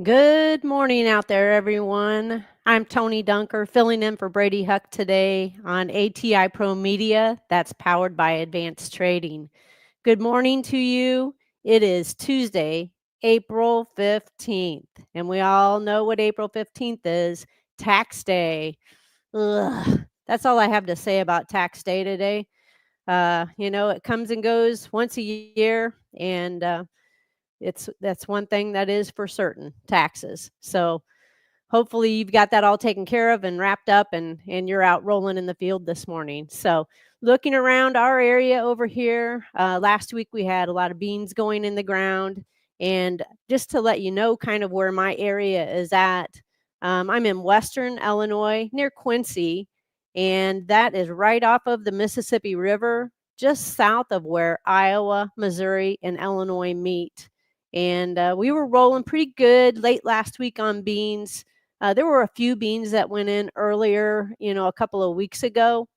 Good morning out there, everyone. I'm Toni Dunker, filling in for Brady Huck today on ATI Pro Media. That's powered by Advanced Trading. Good morning to you. It is Tuesday, April 15th, and we all know what April 15th is, tax day. Ugh. That's all I have to say about tax day today. It comes and goes once a year, and that's one thing that is for certain, taxes. So hopefully you've got that all taken care of and wrapped up, and you're out rolling in the field this morning. So looking around our area over here, last week we had a lot of beans going in the ground. And just to let you know kind of where my area is at, I'm in western Illinois near Quincy, and that is right off of the Mississippi River, just south of where Iowa, Missouri, and Illinois meet. And we were rolling pretty good late last week on beans. There were a few beans that went in earlier, a couple of weeks ago.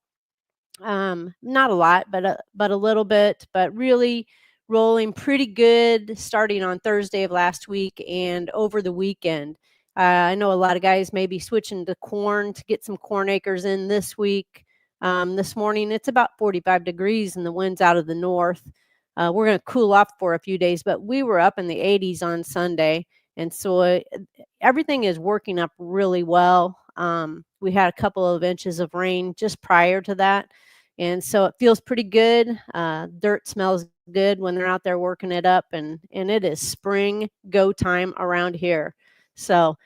Not a lot, but a little bit, but really rolling pretty good starting on Thursday of last week and over the weekend. I know a lot of guys may be switching to corn to get some corn acres in this week. This morning, it's about 45 degrees and the wind's out of the north. We're going to cool off for a few days, but we were up in the 80s on Sunday. And so everything is working up really well. We had a couple of inches of rain just prior to that. And so it feels pretty good. Dirt smells good when they're out there working it up, and it is spring go time around here. So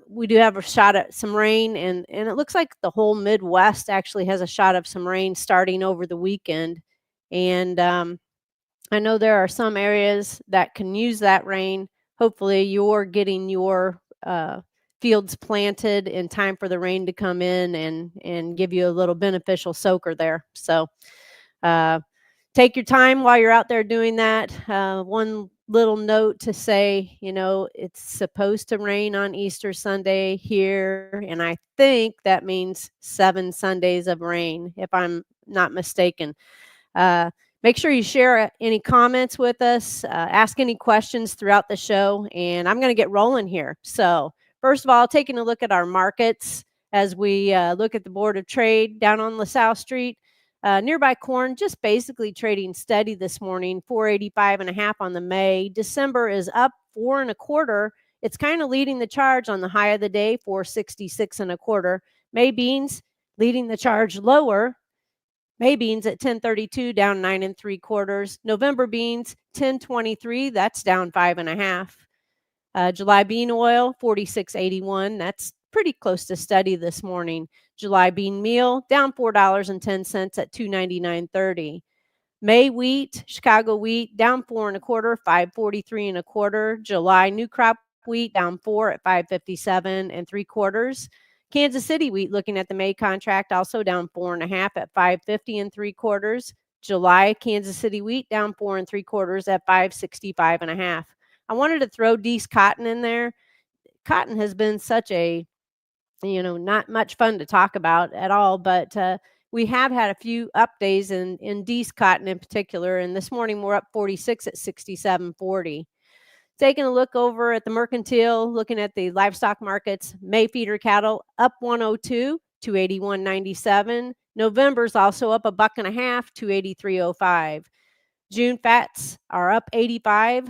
we do have a shot at some rain, and it looks like the whole Midwest actually has a shot of some rain starting over the weekend. And I know there are some areas that can use that rain. Hopefully you're getting your fields planted in time for the rain to come in and give you a little beneficial soaker there. So take your time while you're out there doing that. One little note to say, it's supposed to rain on Easter Sunday here, and I think that means 7 Sundays of rain, if I'm not mistaken. Make sure you share any comments with us, ask any questions throughout the show, and I'm going to get rolling here. So first of all, taking a look at our markets as we look at the Board of Trade down on LaSalle Street. Nearby corn just basically trading steady this morning, 485.5 on the May. December is up 4 1/4. It's kind of leading the charge on the high of the day, 466 1/4. May beans leading the charge lower. May beans at 1032 down 9 3/4. November beans 1023, that's down 5 1/2. July bean oil 46.81, that's pretty close to steady this morning. July bean meal down $4.10 at 299.30. May wheat, Chicago wheat down 4 1/4, 543 1/4. July new crop wheat down 4 at 557 3/4. Kansas City wheat, looking at the May contract, also down 4 1/2 at 550 3/4. July Kansas City wheat down 4 3/4 at 565 1/2. I wanted to throw Deese cotton in there. Cotton has been such a, not much fun to talk about at all, but we have had a few up days in Deese cotton in particular, and this morning we're up 46 at 67.40. Taking a look over at the mercantile, looking at the livestock markets, May feeder cattle up 102, 281.97. November's also up $1.50, 283.05. June fats are up 85,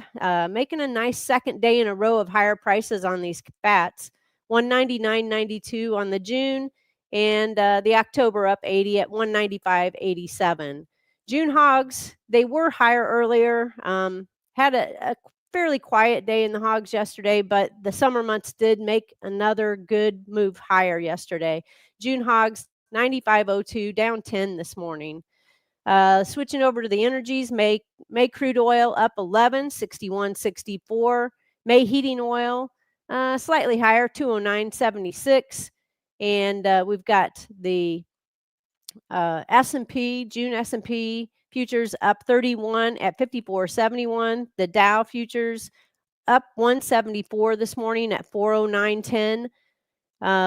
making a nice second day in a row of higher prices on these fats. 199.92 on the June, and the October up 80 at 195.87. June hogs, they were higher earlier. Had a fairly quiet day in the hogs yesterday, but the summer months did make another good move higher yesterday. June hogs 95.02, down 10 this morning. Switching over to the energies, May crude oil up 11, 61.64. May heating oil slightly higher, 209.76. And we've got the S&P, June S&P futures up 31 at 54.71. The Dow futures up 174 this morning at 409.10.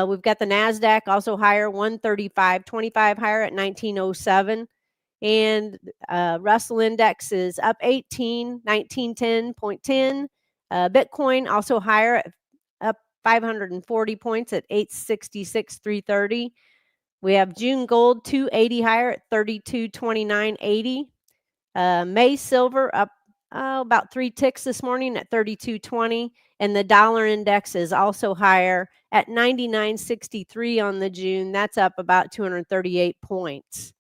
We've got the NASDAQ also higher, 135.25 higher at 1907. And Russell Index is up 18, 1910.10. Bitcoin also higher, up 540 points at 866,330. We have June gold 280 higher at 3229.80. May silver up about 3 ticks this morning at 32.20, and the dollar index is also higher at 99.63 on the June. That's up about 238 points.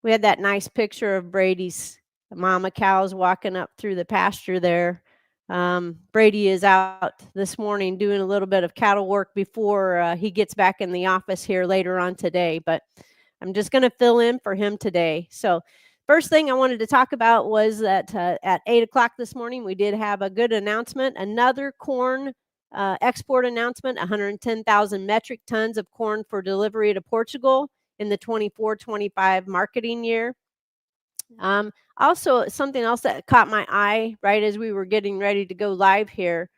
We had that nice picture of Brady's mama cows walking up through the pasture there. Brady is out this morning doing a little bit of cattle work before he gets back in the office here later on today, but I'm just going to fill in for him today. So first thing I wanted to talk about was that at 8 o'clock this morning, we did have a good announcement, another corn export announcement, 110,000 metric tons of corn for delivery to Portugal in the 24-25 marketing year. Also, something else that caught my eye right as we were getting ready to go live here,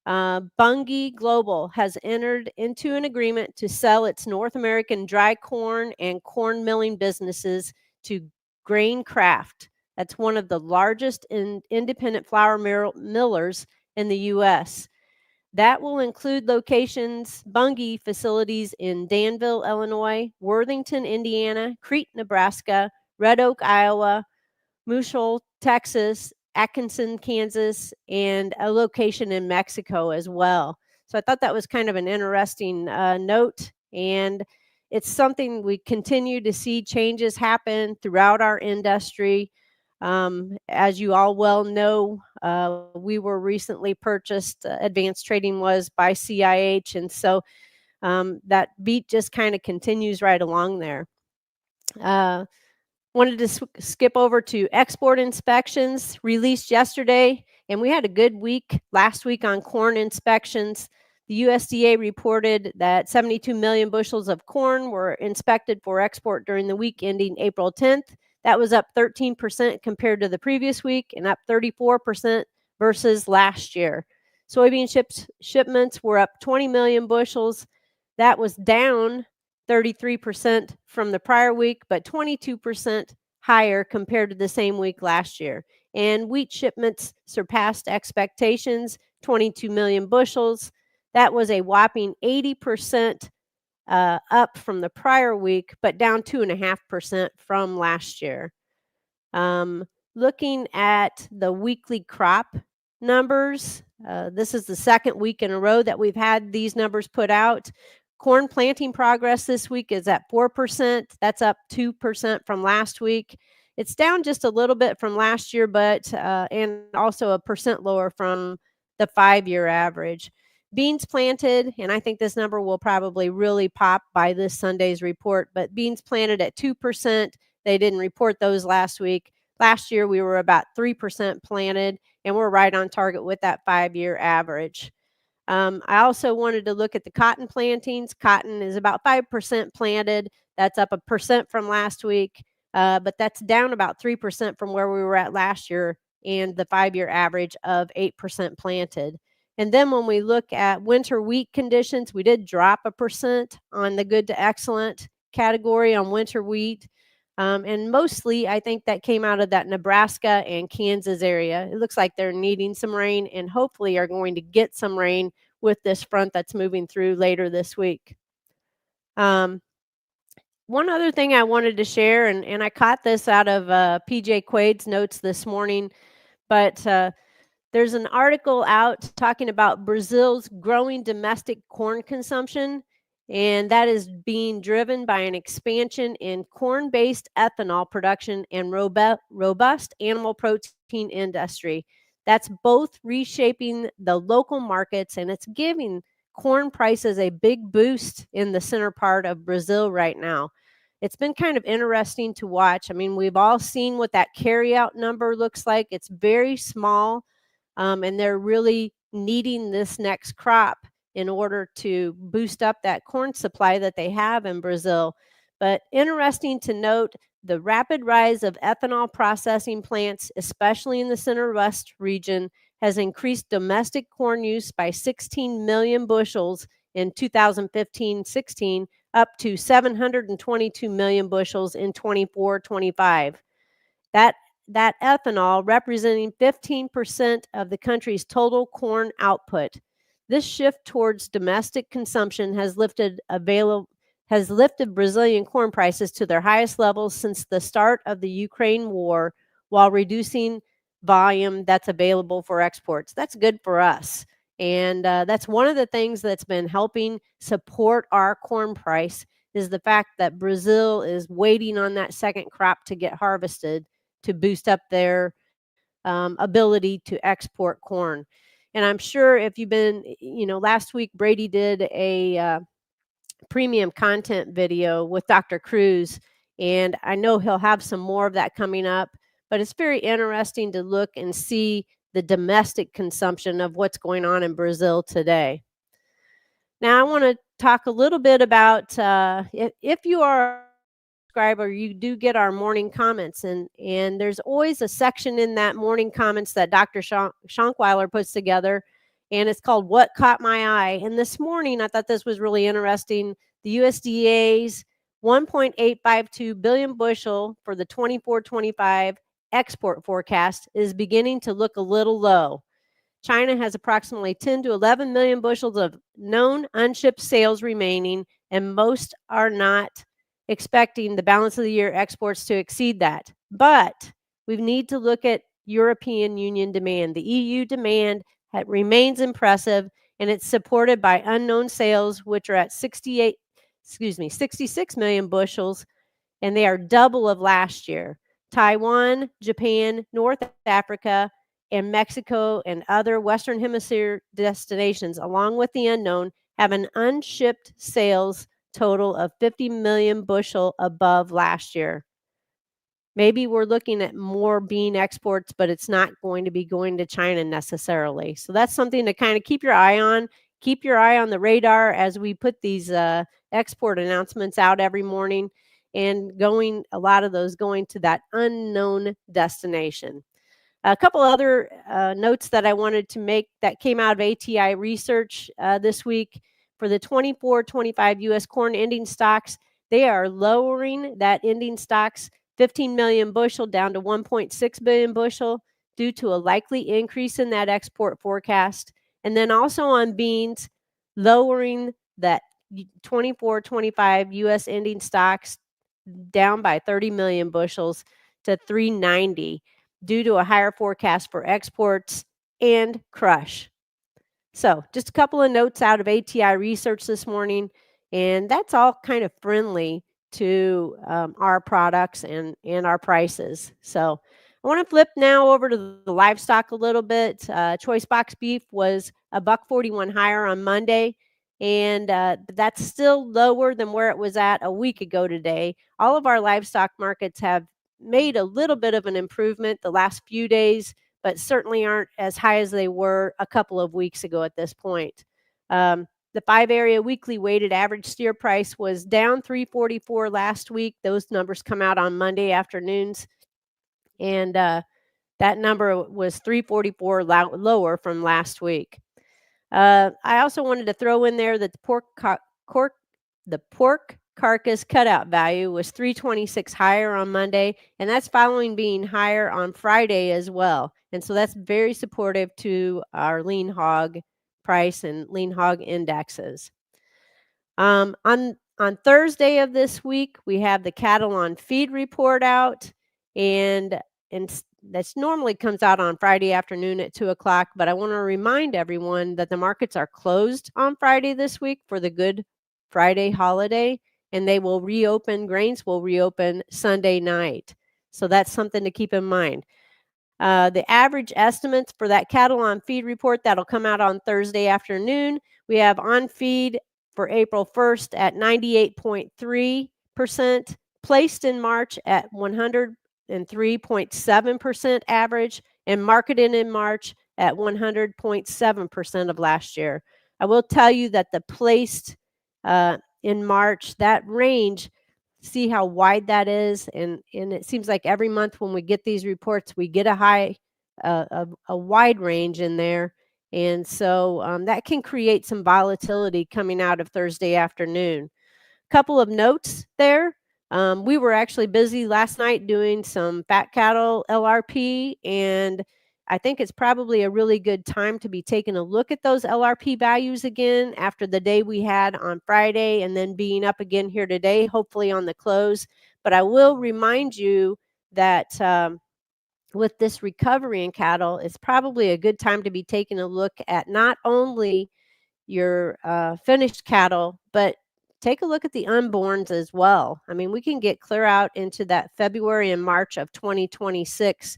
Bungie Global has entered into an agreement to sell its North American dry corn and corn milling businesses to Graincraft. That's one of the largest independent flour millers in the U.S. That will include locations, Bungie facilities in Danville, Illinois, Worthington, Indiana, Crete, Nebraska, Red Oak, Iowa, Muschel, Texas, Atkinson, Kansas, and a location in Mexico as well. So I thought that was kind of an interesting note, and it's something we continue to see changes happen throughout our industry. As you all well know, we were recently purchased, Advanced Trading was by CIH, and so that beat just kind of continues right along there. Wanted to skip over to export inspections released yesterday, and we had a good week last week on corn inspections. The USDA reported that 72 million bushels of corn were inspected for export during the week ending April 10th. That was up 13% compared to the previous week and up 34% versus last year. Soybean shipments were up 20 million bushels. That was down 33% from the prior week, but 22% higher compared to the same week last year. And wheat shipments surpassed expectations, 22 million bushels. That was a whopping 80% up from the prior week, but down 2.5% from last year. Looking at the weekly crop numbers, this is the second week in a row that we've had these numbers put out. Corn planting progress this week is at 4%. That's up 2% from last week. It's down just a little bit from last year, but and also a percent lower from the 5-year average. Beans planted, and I think this number will probably really pop by this Sunday's report, but beans planted at 2%. They didn't report those last week. Last year, we were about 3% planted, and we're right on target with that 5-year average. I also wanted to look at the cotton plantings. Cotton is about 5% planted. That's up 1% from last week, but that's down about 3% from where we were at last year and the 5-year average of 8% planted. And then when we look at winter wheat conditions, we did drop 1% on the good to excellent category on winter wheat. And mostly, I think that came out of that Nebraska and Kansas area. It looks like they're needing some rain and hopefully are going to get some rain with this front that's moving through later this week. One other thing I wanted to share, and I caught this out of PJ Quade's notes this morning, but there's an article out talking about Brazil's growing domestic corn consumption, and that is being driven by an expansion in corn-based ethanol production and robust animal protein industry. That's both reshaping the local markets, and it's giving corn prices a big boost in the center part of Brazil right now. It's been kind of interesting to watch. I mean, we've all seen what that carryout number looks like. It's very small, and they're really needing this next crop in order to boost up that corn supply that they have in Brazil. But interesting to note, the rapid rise of ethanol processing plants, especially in the Center West region, has increased domestic corn use by 16 million bushels in 2015-16, up to 722 million bushels in 24-25. That that ethanol representing 15% of the country's total corn output. This shift towards domestic consumption has lifted Brazilian corn prices to their highest levels since the start of the Ukraine war, while reducing volume that's available for exports. That's good for us. And that's one of the things that's been helping support our corn price is the fact that Brazil is waiting on that second crop to get harvested to boost up their ability to export corn. And I'm sure if you've been, last week Brady did a premium content video with Dr. Cruz, and I know he'll have some more of that coming up, but it's very interesting to look and see the domestic consumption of what's going on in Brazil today. Now, I want to talk a little bit about if you are a subscriber, you do get our morning comments, and there's always a section in that morning comments that Dr. Schonkweiler puts together, and it's called What Caught My Eye. And this morning, I thought this was really interesting. The USDA's 1.852 billion bushel for the 24-25 export forecast is beginning to look a little low. China has approximately 10 to 11 million bushels of known unshipped sales remaining, and most are not expecting the balance of the year exports to exceed that. But we need to look at European Union demand. The EU demand remains impressive, and it's supported by unknown sales, which are at 66 million bushels, and they are double of last year. Taiwan, Japan, North Africa, and Mexico and other Western Hemisphere destinations, along with the unknown, have an unshipped sales total of 50 million bushel above last year. Maybe we're looking at more bean exports, but it's not going to be going to China necessarily. So that's something to kind of keep your eye on. Keep your eye on the radar as we put these export announcements out every morning, and a lot of those going to that unknown destination. A couple other notes that I wanted to make that came out of ATI research this week for the 24-25 U.S. corn ending stocks. They are lowering that ending stocks 15 million bushel down to 1.6 billion bushel due to a likely increase in that export forecast. And then also on beans, lowering that 24-25 U.S. ending stocks down by 30 million bushels to 390 due to a higher forecast for exports and crush. So just a couple of notes out of ATI research this morning, and that's all kind of friendly to our products and our prices. So I want to flip now over to the livestock a little bit. Choice box beef was $1.41 higher on Monday, and that's still lower than where it was at a week ago today. All of our livestock markets have made a little bit of an improvement the last few days, but certainly aren't as high as they were a couple of weeks ago at this point. The 5-area weekly weighted average steer price was down $3.44 last week. Those numbers come out on Monday afternoons, and that number was $3.44 lower from last week. I also wanted to throw in there that the pork carcass cutout value was $3.26 higher on Monday, and that's following being higher on Friday as well. And so that's very supportive to our lean hog price and lean hog indexes. On Thursday of this week, we have the cattle on feed report out, and that normally comes out on Friday afternoon at 2 o'clock. But I want to remind everyone that the markets are closed on Friday this week for the Good Friday holiday, and grains will reopen Sunday night. So that's something to keep in mind. The average estimates for that cattle on feed report, that'll come out on Thursday afternoon. We have on feed for April 1st at 98.3%, placed in March at 103.7% average, and marketed in March at 100.7% of last year. I will tell you that the placed in March, that range, see how wide that is, and it seems like every month when we get these reports, we get a wide range in there, and so that can create some volatility coming out of Thursday afternoon. Couple of notes there. We were actually busy last night doing some fat cattle LRP, and I think it's probably a really good time to be taking a look at those LRP values again after the day we had on Friday and then being up again here today, hopefully on the close. But I will remind you that with this recovery in cattle, it's probably a good time to be taking a look at not only your finished cattle, but take a look at the unborns as well. I mean, we can get clear out into that February and March of 2026.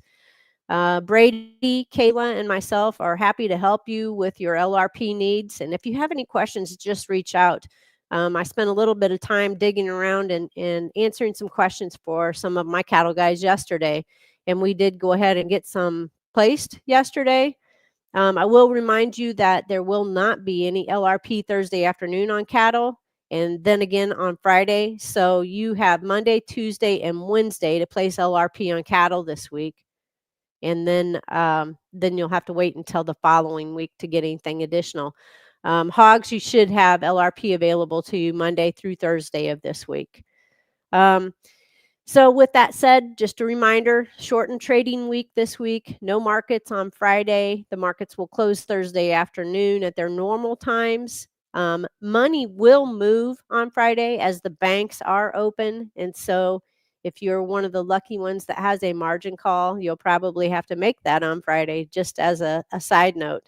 Brady, Kayla, and myself are happy to help you with your LRP needs. And if you have any questions, just reach out. I spent a little bit of time digging around and answering some questions for some of my cattle guys yesterday. And we did go ahead and get some placed yesterday. I will remind you that there will not be any LRP Thursday afternoon on cattle and then again on Friday. So you have Monday, Tuesday, and Wednesday to place LRP on cattle this week. And then you'll have to wait until the following week to get anything additional. Hogs, you should have LRP available to you Monday through Thursday of this week. So with that said, just a reminder, shortened trading week this week, no markets on Friday. The markets will close Thursday afternoon at their normal times. Money will move on Friday as the banks are open. And so if you're one of the lucky ones that has a margin call, you'll probably have to make that on Friday, just as a side note.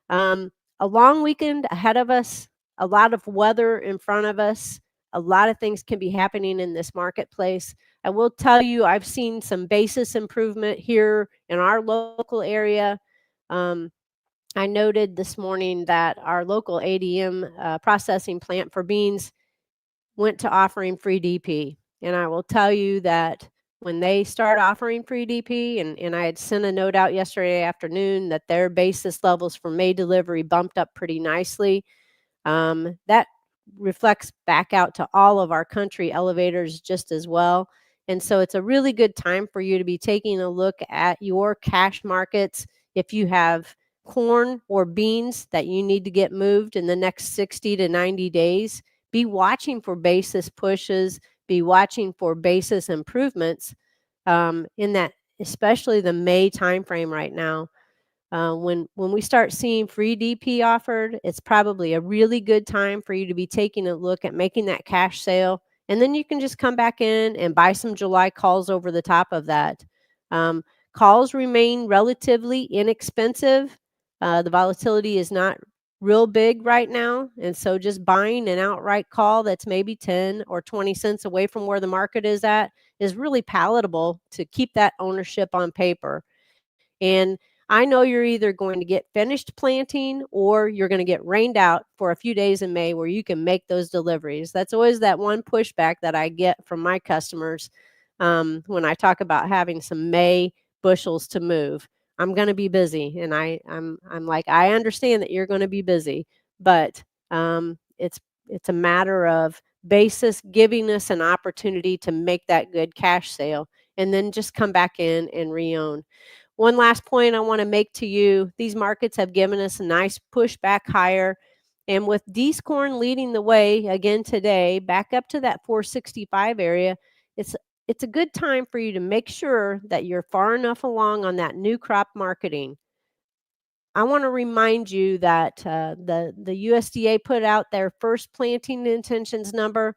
A long weekend ahead of us, a lot of weather in front of us. A lot of things can be happening in this marketplace. I will tell you, I've seen some basis improvement here in our local area. I noted this morning that our local ADM processing plant for beans went to offering free DP. And I will tell you that when they start offering free DP, and I had sent a note out yesterday afternoon that their basis levels for May delivery bumped up pretty nicely. That reflects back out to all of our country elevators just as well. And so it's a really good time for you to be taking a look at your cash markets. If you have corn or beans that you need to get moved in the next 60 to 90 days, be watching for basis pushes, be watching for basis improvements in that, especially the May timeframe right now. When we start seeing free DP offered, it's probably a really good time for you to be taking a look at making that cash sale. And then you can just come back in and buy some July calls over the top of that. Calls remain relatively inexpensive. The volatility is not real big right now. And so just buying an outright call that's maybe 10 or 20 cents away from where the market is at is really palatable to keep that ownership on paper. And I know you're either going to get finished planting or you're going to get rained out for a few days in May where you can make those deliveries. That's always that one pushback that I get from my customers when I talk about having some May bushels to move. I'm going to be busy, and I'm like, I understand that you're going to be busy, but it's a matter of basis giving us an opportunity to make that good cash sale, and then just come back in and re-own. One last point I want to make to you, these markets have given us a nice push back higher. And with Corn leading the way again today, back up to that 465 area, it's a good time for you to make sure that you're far enough along on that new crop marketing. I want to remind you that the USDA put out their first planting intentions number,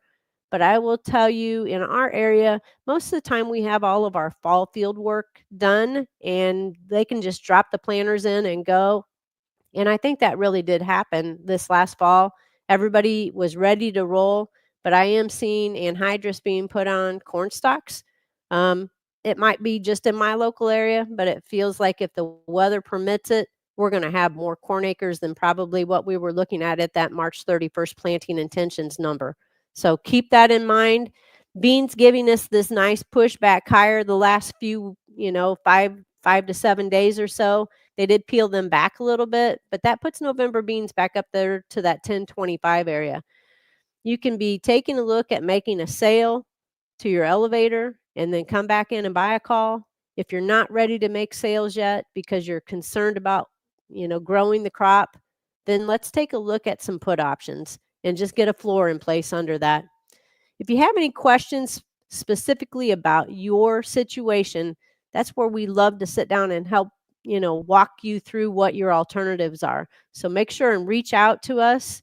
but I will tell you in our area, most of the time we have all of our fall field work done and they can just drop the planters in and go. And I think that really did happen this last fall. Everybody was ready to roll, but I am seeing anhydrous being put on corn stalks. It might be just in my local area, but it feels like if the weather permits it, we're going to have more corn acres than probably what we were looking at that March 31st planting intentions number. So keep that in mind. Beans giving us this nice pushback higher the last few, 5 to 7 days or so. They did peel them back a little bit, but that puts November beans back up there to that 1025 area. You can be taking a look at making a sale to your elevator and then come back in and buy a call. If you're not ready to make sales yet because you're concerned about, growing the crop, then let's take a look at some put options and just get a floor in place under that. If you have any questions specifically about your situation, that's where we love to sit down and help, walk you through what your alternatives are. So make sure and reach out to us.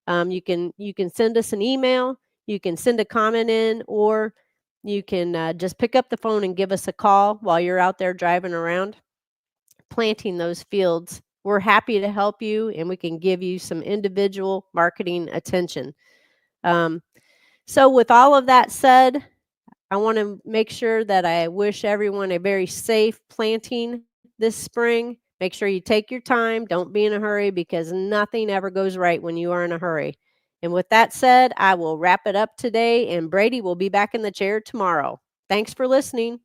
You can send us an email, you can send a comment in, or you can just pick up the phone and give us a call while you're out there driving around planting those fields. We're happy to help you, and we can give you some individual marketing attention. So with all of that said, I want to make sure that I wish everyone a very safe planting this spring. Make sure you take your time. Don't be in a hurry, because nothing ever goes right when you are in a hurry. And with that said, I will wrap it up today, and Brady will be back in the chair tomorrow. Thanks for listening.